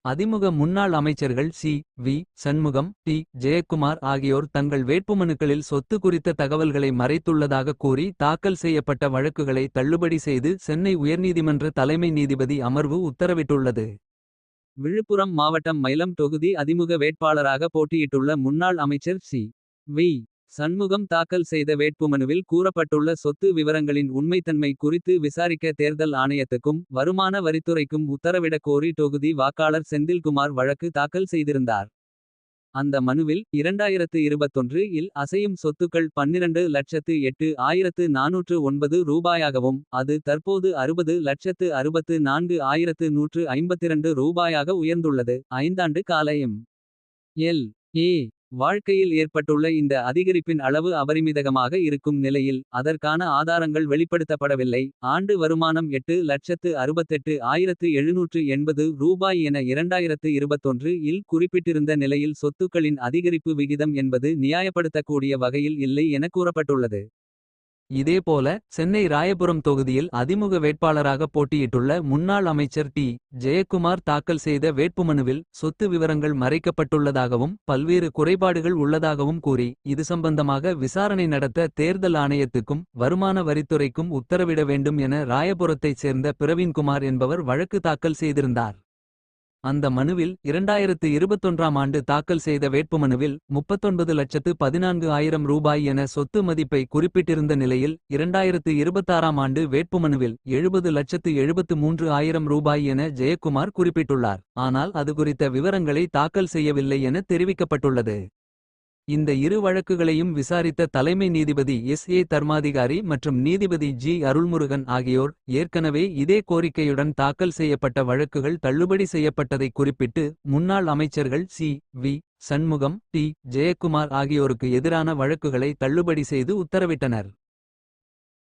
அதிமுக முன்னாள் அமைச்சர்கள் C. V. Shanmugam D. Jayakumar ஆகியோர் தங்கள் வேட்புமனுக்களில் சொத்து குறித்த தகவல்களை மறைத்துள்ளதாக கூறி தாக்கல் செய்யப்பட்ட வழக்குகளை தள்ளுபடி செய்து சென்னை உயர்நீதிமன்ற தலைமை நீதிபதி அமர்வு உத்தரவிட்டுள்ளது. விழுப்புரம் மாவட்டம் மயிலம் தொகுதி அதிமுக வேட்பாளராக போட்டியிட்டுள்ள முன்னாள் அமைச்சர் சி. வி. சண்முகம் தாக்கல் செய்த வேட்புமனுவில் கூறப்பட்டுள்ள சொத்து விவரங்களின் உண்மைத்தன்மை குறித்து விசாரிக்க தேர்தல் ஆணையத்துக்கும் வருமான வரித்துறைக்கும் உத்தரவிடக் கோரி தொகுதி வாக்காளர் செந்தில்குமார் வழக்கு தாக்கல் செய்திருந்தார். அந்த மனுவில் 2021 இல் அசையும் சொத்துக்கள் 12,08,409 ரூபாயாகவும் அது தற்போது 60,64,152 ரூபாயாக உயர்ந்துள்ளது. 5 ஆண்டு கால எல். ஏ. வாழ்க்கையில் ஏற்பட்டுள்ள இந்த அதிகரிப்பின் அளவு அபரிமிதமாக இருக்கும் நிலையில் அதற்கான ஆதாரங்கள் வெளிப்படுத்தப்படவில்லை. ஆண்டு வருமானம் 8,68,780 ரூபாய் என 2021 இல் குறிப்பிட்டிருந்த நிலையில் சொத்துக்களின் அதிகரிப்பு விகிதம் என்பது நியாயப்படுத்தக்கூடிய வகையில் இல்லை என கூறப்பட்டுள்ளது. இதேபோல சென்னை ராயபுரம் தொகுதியில் அதிமுக வேட்பாளராக போட்டியிட்டுள்ள முன்னாள் அமைச்சர் டி. ஜெயக்குமார் தாக்கல் செய்த வேட்புமனுவில் சொத்து விவரங்கள் மறைக்கப்பட்டுள்ளதாகவும் பல்வேறு குறைபாடுகள் உள்ளதாகவும் கூறி இது சம்பந்தமாக விசாரணை நடத்த தேர்தல் ஆணையத்துக்கும் வருமான வரித்துறைக்கும் உத்தரவிட வேண்டும் என ராயபுரத்தைச் சேர்ந்த பிரவீன்குமார் என்பவர் வழக்கு தாக்கல் செய்திருந்தார். அந்த மனுவில் 2021ஆம் ஆண்டு தாக்கல் செய்த வேட்புமனுவில் 39,14,000 ரூபாய் என சொத்து மதிப்பை குறிப்பிட்டிருந்த நிலையில் 2026ஆம் ஆண்டு வேட்புமனுவில் 70,73,000 ரூபாய் என ஜெயக்குமார் குறிப்பிட்டுள்ளார். ஆனால் அது குறித்த விவரங்களை தாக்கல் செய்யவில்லை என தெரிவிக்கப்பட்டுள்ளது. இந்த இரு வழக்குகளையும் விசாரித்த தலைமை நீதிபதி எஸ். ஏ. தர்மாதிகாரி மற்றும் நீதிபதி ஜி. அருள்முருகன் ஆகியோர் ஏற்கனவே இதே கோரிக்கையுடன் தாக்கல் செய்யப்பட்ட வழக்குகள் தள்ளுபடி செய்யப்பட்டதை குறிப்பிட்டு முன்னாள் அமைச்சர்கள் C. V. Shanmugam D. Jayakumar ஆகியோருக்கு எதிரான வழக்குகளை தள்ளுபடி செய்து உத்தரவிட்டனர்.